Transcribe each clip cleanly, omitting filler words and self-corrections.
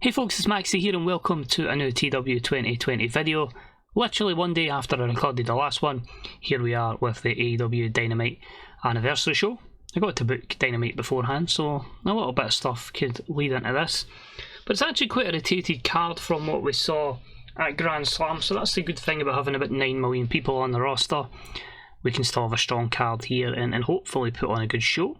Hey folks, it's Maxie here and welcome to a new TEW2020 video. Literally one day after I recorded the last one, here we are with the AEW Dynamite anniversary show. I got to book Dynamite beforehand, so a little bit of stuff could lead into this. But it's actually quite a rotated card from what we saw at Grand Slam, so that's the good thing about having about 9 million people on the roster. We can still have a strong card here and hopefully put on a good show.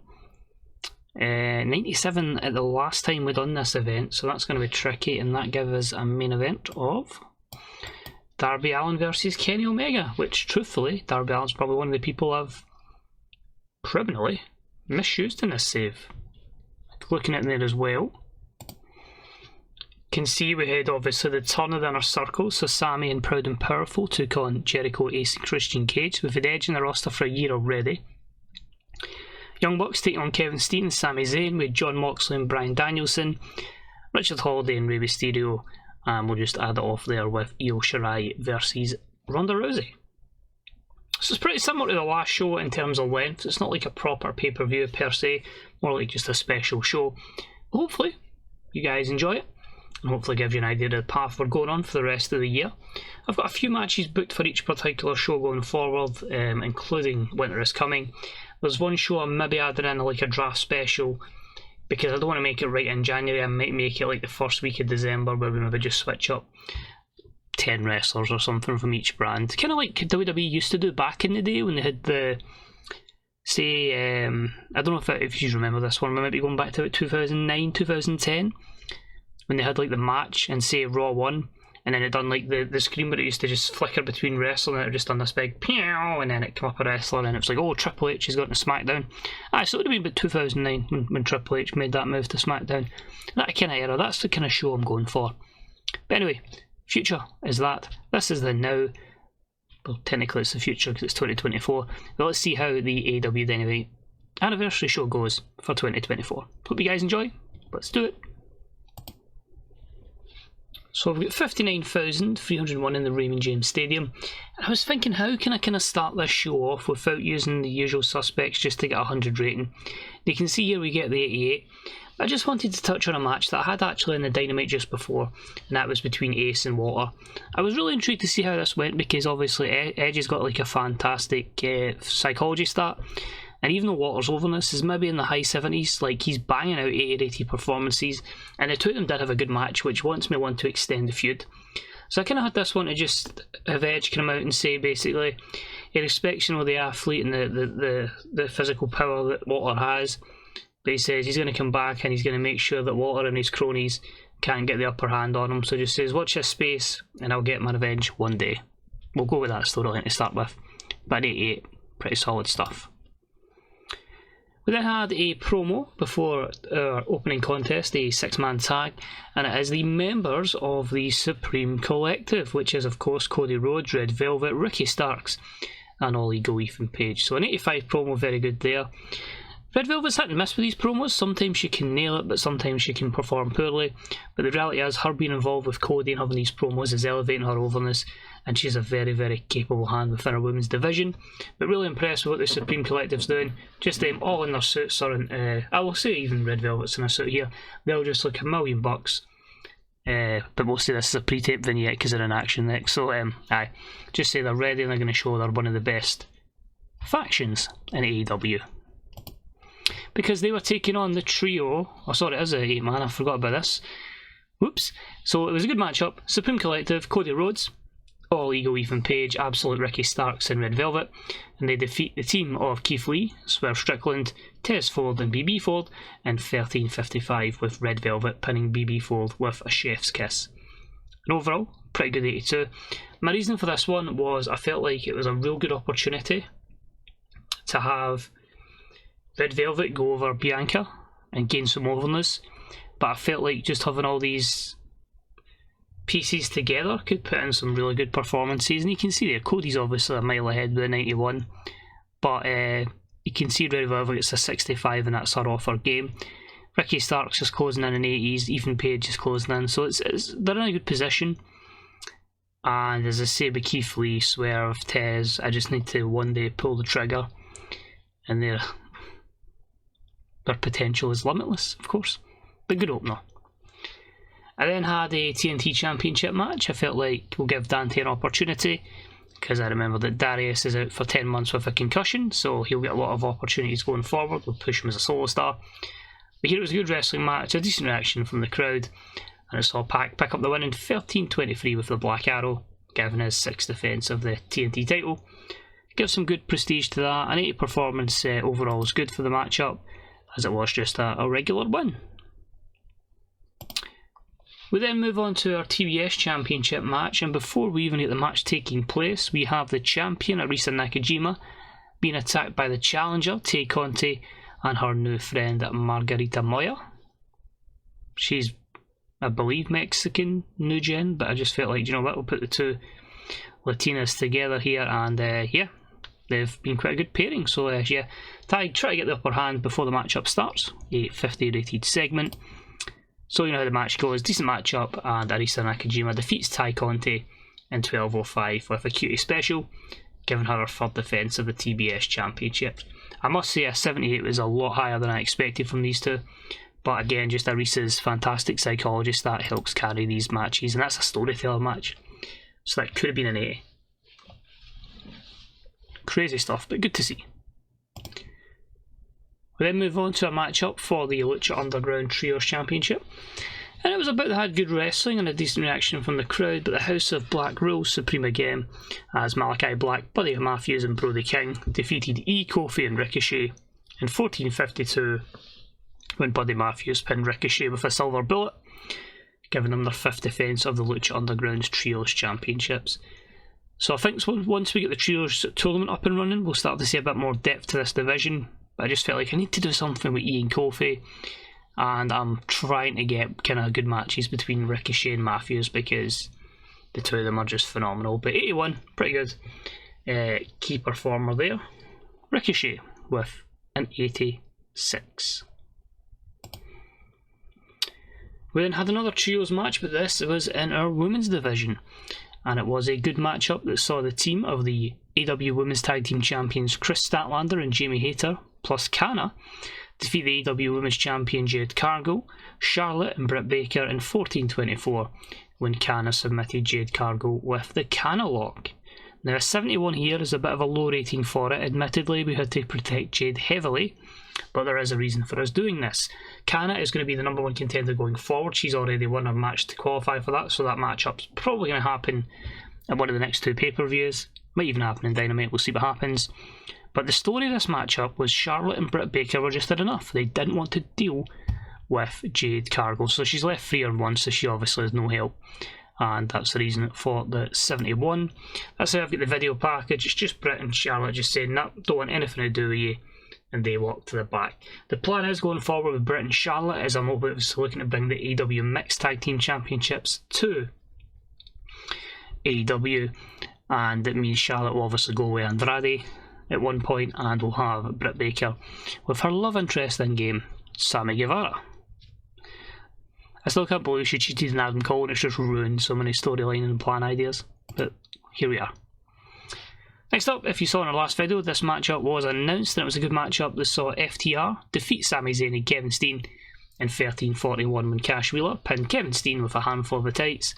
97 at the last time we done this event, so that's going to be tricky, and that gives us a main event of Darby Allin versus Kenny Omega, which truthfully Darby Allin's probably one of the people I've criminally misused in this save. Looking at there as well, can see we had obviously the turn of the inner circle, so Sammy and Proud and Powerful took on Jericho, Ace and Christian Cage. We've had Edge in the roster for a year already. Young Bucks taking on Kevin Steen and Sami Zayne with John Moxley and Bryan Danielson, Richard Holiday and Rey Mysterio, and we'll just add it off there with Io Shirai versus Ronda Rousey. So it's pretty similar to the last show in terms of length. It's not like a proper pay-per-view per se, more like just a special show. But hopefully you guys enjoy it, and hopefully give you an idea of the path we're going on for the rest of the year. I've got a few matches booked for each particular show going forward, including Winter is Coming. There's one show I'm maybe adding in like a draft special, because I don't want to make it right in January. I might make it like the first week of December, where we maybe just switch up 10 wrestlers or something from each brand. Kind of like WWE used to do back in the day when they had the, say, I don't know if you remember this one, we might be going back to about 2009, 2010, when they had like the match and say Raw 1, and then it done like the screen where it used to just flicker between wrestling, and it just done this big pew, and then it come up a wrestler, and it was like, oh, Triple H has gone to SmackDown. So it would have been about 2009 when Triple H made that move to SmackDown. That kind of era, that's the kind of show I'm going for. But anyway, future is that. This is the now. Well, technically it's the future because it's 2024. But let's see how the AEW Dynamite anniversary show goes for 2024. Hope you guys enjoy. Let's do it. So we've got 59,301 in the Raymond James Stadium. And I was thinking, how can I kind of start this show off without using the usual suspects just to get a 100 rating? You can see here we get the 88. I just wanted to touch on a match that I had actually in the Dynamite just before, and that was between Ace and Walter. I was really intrigued to see how this went, because obviously Edge has got like a fantastic psychology stat. And even though Walter's overness is maybe in the high 70s, like he's banging out 80 performances, and the two of them did have a good match, which wants me want to extend the feud. So I kind of had this one to just have Edge come out and say basically he respects, you know, the athlete and the physical power that Walter has, but he says he's going to come back and he's going to make sure that Walter and his cronies can't get the upper hand on him. So just says, watch this space and I'll get my revenge one day. We'll go with that storyline to start with. But 88, pretty solid stuff. We then had a promo before our opening contest, a 6-man tag, and it is the members of the Supreme Collective, which is of course Cody Rhodes, Red Velvet, Ricky Starks, and All Ego Ethan Page. So an 85 promo, very good there. Red Velvet's hit and miss with these promos. Sometimes she can nail it, but sometimes she can perform poorly. But the reality is, her being involved with Cody and having these promos is elevating her overness, and she's a very, very capable hand within her women's division. But really impressed with what the Supreme Collective's doing. Just them all in their suits, or in, I will say even Red Velvet's in a suit here. They'll just look $1 million. But mostly this is a pre-tape vignette because they're in action next. So just say they're ready and they're going to show they're one of the best factions in AEW. Because they were taking on the trio. Oh, sorry, it is a 8-man. I forgot about this. Whoops. So it was a good matchup. Supreme Collective, Cody Rhodes, All Ego Ethan Page, Absolute Ricky Starks, and Red Velvet. And they defeat the team of Keith Lee, Swerve Strickland, Tez Ford, and BB Ford in 13:55, with Red Velvet pinning BB Ford with a chef's kiss. And overall, pretty good 82. My reason for this one was I felt like it was a real good opportunity to have Red Velvet go over Bianca and gain some overness, but I felt like just having all these pieces together could put in some really good performances. And you can see there, Cody's obviously a mile ahead with a 91, but you can see Red Velvet gets a 65 and that's her offer game. Ricky Starks is closing in 80s, Ethan Page is closing in, so they're in a good position. And as I say, with Keith Lee, Swerve, Tez, I just need to one day pull the trigger, and their potential is limitless, of course. But good opener. I then had a TNT Championship match. I felt like we'll give Dante an opportunity, because I remember that Darius is out for 10 months with a concussion, so he'll get a lot of opportunities going forward. We'll push him as a solo star. But here it was a good wrestling match, a decent reaction from the crowd, and I saw Pac pick up the win in 13:23 with the Black Arrow, giving his 6th defence of the TNT title. Gives some good prestige to that. An 80 performance overall was good for the matchup, as it was just a regular win. We then move on to our TBS Championship match, and before we even get the match taking place, we have the champion Arisa Nakajima being attacked by the challenger Tay Conti and her new friend Margarita Moya. She's, I believe, Mexican New Gen, but I just felt like, you know what, we'll put the two Latinas together here, and yeah, they've been quite a good pairing. So yeah, try to get the upper hand before the matchup starts. A 50 rated segment. So you know how the match goes. Decent matchup, and Arisa Nakajima defeats Tay Conti in 12:05 with a cutie special, giving her 3rd defence of the TBS Championship. I must say a 78 was a lot higher than I expected from these two, but again, just Arisa's fantastic psychologist that helps carry these matches, and that's a storyteller match, so that could have been an 80. Crazy stuff, but good to see. We then move on to a matchup for the Lucha Underground Trios Championship, and it was about that had good wrestling and a decent reaction from the crowd, but the House of Black rules supreme again, as Malachi Black, Buddy Matthews and Brody King defeated Kofi and Ricochet in 14:52 when Buddy Matthews pinned Ricochet with a silver bullet, giving them their 5th defence of the Lucha Underground Trios Championships. So I think once we get the Trios tournament up and running, we'll start to see a bit more depth to this division. But I just felt like I need to do something with and Kofi, and I'm trying to get kind of good matches between Ricochet and Matthews, because the two of them are just phenomenal. But 81, pretty good. Key performer there, Ricochet, with an 86. We then had another Trios match, but this was in our women's division, and it was a good matchup that saw the team of the AEW Women's Tag Team Champions Chris Statlander and Jamie Hayter plus Kana defeat the AEW Women's Champion Jade Cargill, Charlotte and Britt Baker in 14:24 when Kana submitted Jade Cargill with the Kana lock. Now a 71 here is a bit of a low rating for it. Admittedly, we had to protect Jade heavily, but there is a reason for us doing this. Kana is going to be the #1 contender going forward. She's already won her match to qualify for that, so that matchup's probably going to happen at one of the next 2 pay-per-views. Might even happen in Dynamite, we'll see what happens. But the story of this matchup was Charlotte and Britt Baker were just had enough. They didn't want to deal with Jade Cargill, so she's left 3-1, so she obviously has no help. And that's the reason for the 71. That's how I've got the video package. It's just Britt and Charlotte just saying, "No, don't want anything to do with you," and they walk to the back. The plan is going forward with Britt and Charlotte is I'm obviously looking to bring the AEW Mixed Tag Team Championships to AEW, and it means Charlotte will obviously go with Andrade at one point, and we'll have Britt Baker with her love interest in game, Sammy Guevara. I still can't believe she cheated in Adam Cole, and it's just ruined so many storyline and plan ideas, but here we are. Next up, if you saw in our last video, this matchup was announced, and it was a good matchup that saw FTR defeat Sami Zayn and Kevin Steen in 13:41 when Cash Wheeler pinned Kevin Steen with a handful of the tights,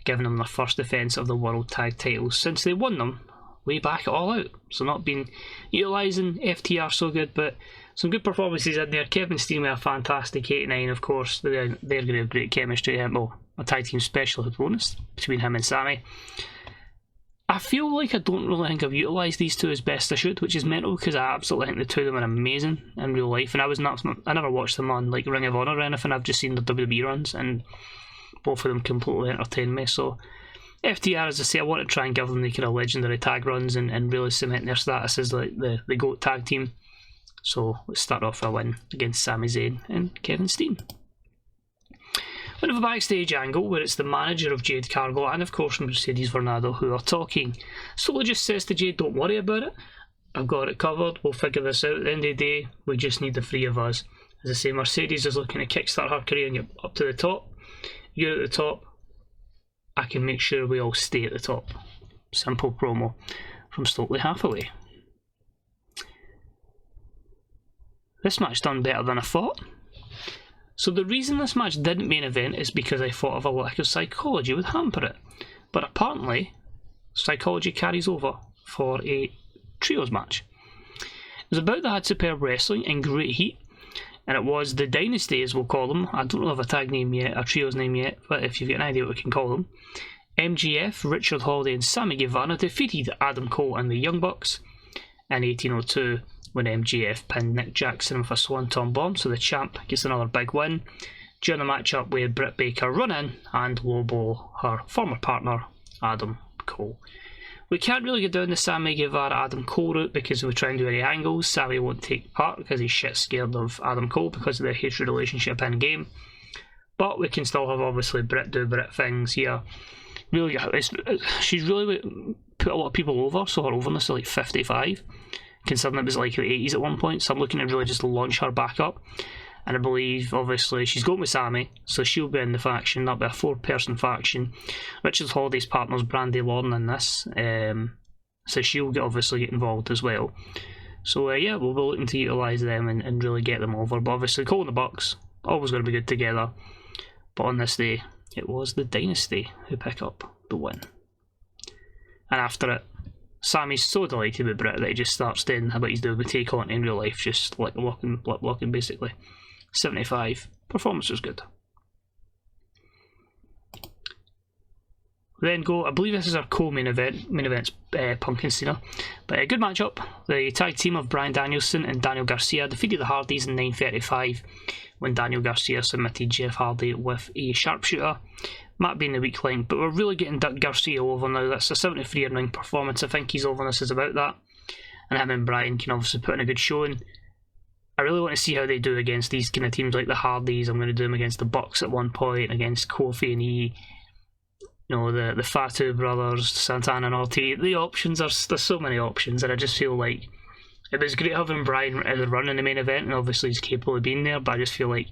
giving them their 1st defence of the World Tag titles since they won them way back at All Out. So not been utilising FTR so good, but some good performances in there. Kevin Steen with a fantastic 89, of course. They're going to have great chemistry. Well, a tag team specialist bonus between him and Sammy. I feel like I don't really think I've utilised these two as best I should, which is mental, because I absolutely think the two of them are amazing in real life, and I never watched them on like Ring of Honor or anything. I've just seen the WWE runs, and both of them completely entertain me. So FTR, as I say, I want to try and give them the kind of legendary tag runs and really cement their status as like the GOAT tag team. So let's start off with a win against Sami Zayn and Kevin Steen. We have a backstage angle where it's the manager of Jade Cargill and of course Mercedes Varnado who are talking. Solo just says to Jade, "Don't worry about it, I've got it covered, we'll figure this out. At the end of the day, we just need the 3 of us." As I say, Mercedes is looking to kickstart her career and get up to the top. You're at the top, I can make sure we all stay at the top. Simple promo from Stokely Hathaway. This match done better than I thought. So the reason this match didn't main event is because I thought of a lack of psychology would hamper it. But apparently, psychology carries over for a trios match. It was about that had superb wrestling and great heat, and it was the Dynasty, as we'll call them. I don't know of a tag name yet, a trios name yet, but if you've got an idea what we can call them. MJF, Richard Holiday and Sammy Guevara defeated Adam Cole and the Young Bucks in 1802 when MJF pinned Nick Jackson with a Swanton Bomb, so the champ gets another big win. During the matchup where Britt Baker run in and lowball her former partner Adam Cole. We can't really get down the Sammy Guevara Adam Cole route because if we try and do any angles, Sammy won't take part because he's shit scared of Adam Cole because of their hatred relationship in game. But we can still have obviously Britt do Britt things here. Really, she's really put a lot of people over, so her overness is like 55, considering it was like the 80s at one point, so I'm looking to really just launch her back up. And I believe, obviously, she's going with Sammy, so she'll be in the faction. That'll be a 4-person faction. Richard Holiday's partner's Brandy Lauren in this, so she'll obviously get involved as well. So yeah, we'll be looking to utilise them and really get them over. But obviously, Cole and the Bucks, always going to be good together. But on this day, it was the Dynasty who pick up the win. And after it, Sammy's so delighted with Britt that he just starts saying how he's doing with Take On in real life, just like lip locking basically. 75. Performance was good. Then go, I believe this is our co-main event. Main event's Punk and Cena. But a good matchup. The tag team of Bryan Danielson and Daniel Garcia defeated the Hardys in 9:35 when Daniel Garcia submitted Jeff Hardy with a sharpshooter. Matt being the weak link, but we're really getting Garcia over now. That's a 73 in-ring performance. I think his overness is about that. And him and Bryan can obviously put in a good showing. I really want to see how they do against these kind of teams like the Hardys. I'm going to do them against the Bucks at one point, against Kofi and E. You know, the Fatu brothers, Santana and Ortiz. The options there's so many options, and I just feel like it was great having Bryan at the run in the main event, and obviously he's capable of being there. But I just feel like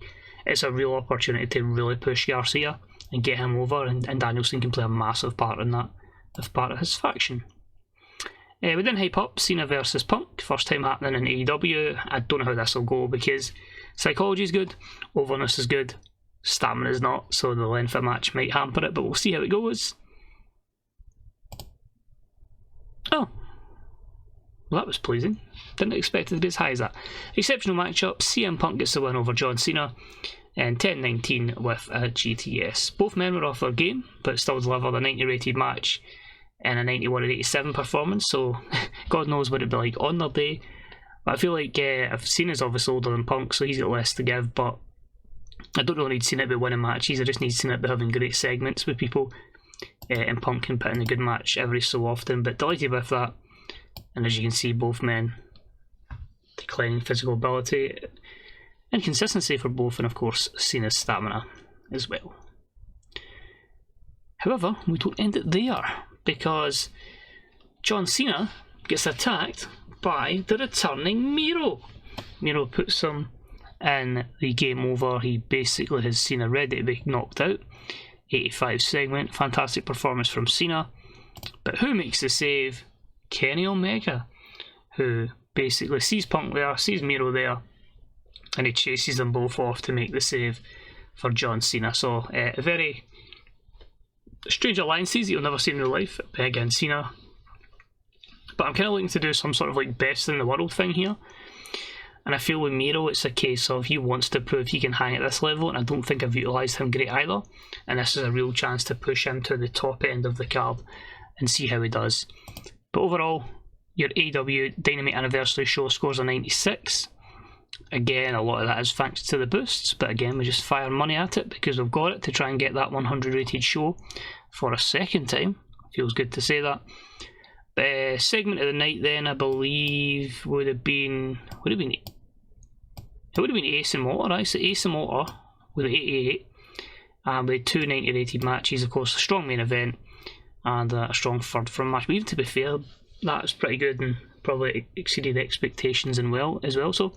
it's a real opportunity to really push Garcia and get him over, and Danielson can play a massive part in that, as part of his faction. We then hype up Cena versus Punk, first time happening in AEW. I don't know how this will go because psychology is good, overness is good, stamina is not, so the length of the match might hamper it, but we'll see how it goes. Oh, well, that was pleasing. Didn't expect it to be as high as that. Exceptional matchup. CM Punk gets the win over John Cena in 10-19 with a GTS. Both men were off their game, but still delivered a 90 rated match and a 91-87 performance, so God knows what it'd be like on their day. But I feel like I've Cena's obviously older than Punk, so he's got less to give, but I don't really need Cena to be winning matches. I just need Cena to be having great segments with people, and Punk can put in a good match every so often, but delighted with that. And as you can see, both men declining physical ability and consistency for both, and of course Cena's stamina as well. However, we don't end it there, because John Cena gets attacked by the returning Miro. Miro puts him in the game over. He basically has Cena ready to be knocked out. 85 segment, fantastic performance from Cena. But who makes the save? Kenny Omega, who basically sees Punk there, sees Miro there, and he chases them both off to make the save for John Cena. So a very strange alliances that you'll never see in real life, again Cena. But I'm kind of looking to do some sort of like best in the world thing here. And I feel with Miro it's a case of he wants to prove he can hang at this level, and I don't think I've utilised him great either. And this is a real chance to push him to the top end of the card and see how he does. But overall, your AEW Dynamite Anniversary show scores a 96. Again, a lot of that is thanks to the boosts, but again, we just fire money at it because we've got it to try and get that 100 rated show for a second time. Feels good to say that. Segment of the night then, I believe, would have been Ace and Motor, right? So Ace and Motor with 88. And we had two 90 rated matches, of course, a strong main event and a strong third from match. But even to be fair, that was pretty good and probably exceeded expectations as well. So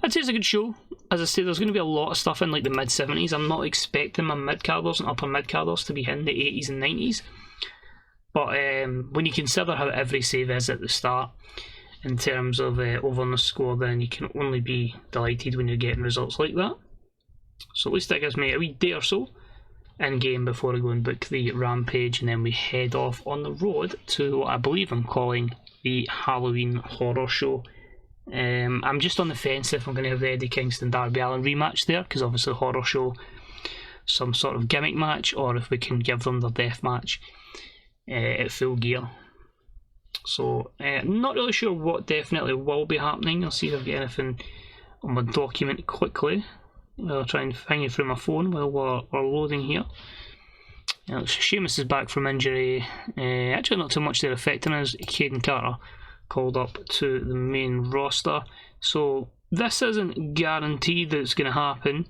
I'd say it's a good show. As I say, there's going to be a lot of stuff in like the mid-70s. I'm not expecting my mid-carders and upper mid-carders to be in the 80s and 90s. But when you consider how every save is at the start in terms of over on the score, then you can only be delighted when you're getting results like that. So at least that gives me a wee day or so in game before I go and book the Rampage, and then we head off on the road to what I believe I'm calling the Halloween Horror Show. I'm just on the fence if I'm going to have the Eddie Kingston Darby Allin rematch there, because obviously Horror Show, some sort of gimmick match, or if we can give them their death match at Full Gear. So not really sure what definitely will be happening. I'll see if I get anything on my document quickly. I'll try and find it through my phone while we're loading here. Sheamus is back from injury. Actually not too much there affecting us. Caden Carter called up to the main roster. So this isn't guaranteed that it's going to happen.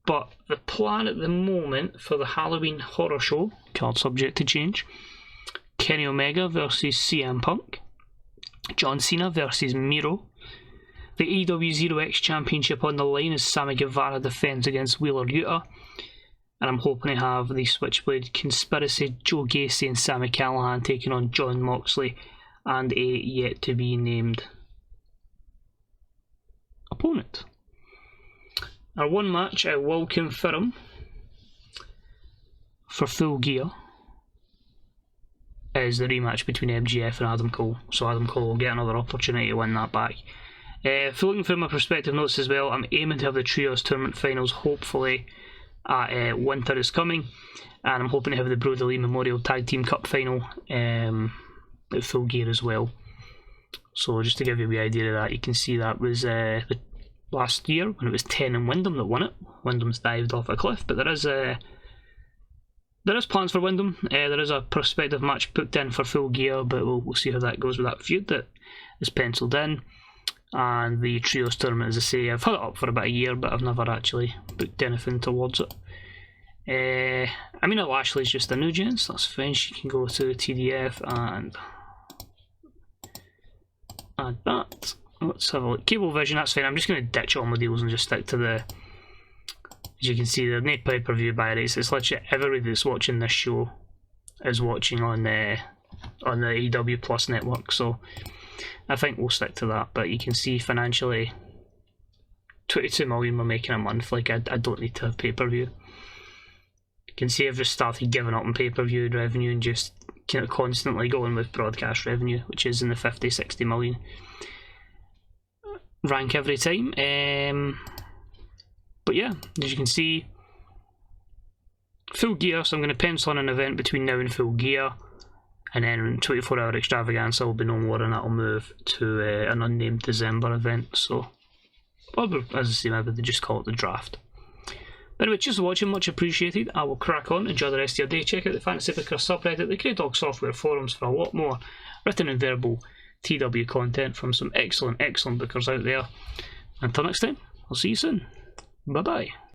But the plan at the moment for the Halloween Horror Show, card subject to change, Kenny Omega versus CM Punk, John Cena versus Miro, the AEW 0X Championship on the line as Sammy Guevara defends against Wheeler Yuta, and I'm hoping to have the Switchblade Conspiracy, Joe Gacy and Sami Callihan taking on Jon Moxley and a yet to be named opponent. Our one match I will confirm for Full Gear is the rematch between MJF and Adam Cole, so Adam Cole will get another opportunity to win that back. Looking through my prospective notes as well, I'm aiming to have the Trios Tournament Finals hopefully at Winter is Coming, and I'm hoping to have the Brodie Lee Memorial Tag Team Cup Final at Full Gear as well. So just to give you a wee idea of that, you can see that was the last year when it was 10 and Wyndham that won it. Wyndham's dived off a cliff, but there is plans for Wyndham. There is a prospective match booked in for Full Gear, but we'll see how that goes with that feud that is penciled in. And the Trios Tournament, as I say, I've had it up for about a year, but I've never actually booked anything towards it. I mean, Lashley's just a new gen, so that's fine. She can go to TDF and add that. Let's have a look. Cablevision, that's fine. I'm just going to ditch all my deals and just stick to the... As you can see, there's no pay-per-view buy rates. It's literally everybody that's watching this show is watching on the AEW Plus network, so I think we'll stick to that. But you can see financially, 22 million we're making a month. Like, I don't need to have pay-per-view. You can see I've just started giving up on pay-per-view revenue and just kind of constantly going with broadcast revenue, which is in the 50-60 million rank every time. But yeah, as you can see, Full Gear, so I'm going to pencil in an event between now and Full Gear, and then 24-hour extravaganza will be no more, and that'll move to an unnamed December event. So, as I say, maybe they just call it the draft. But anyway, just watching, much appreciated. I will crack on, enjoy the rest of your day. Check out the Fantasy Booker subreddit, the Grey Dog Software forums for a lot more written and verbal TW content from some excellent bookers out there. Until next time, I'll see you soon. Bye bye.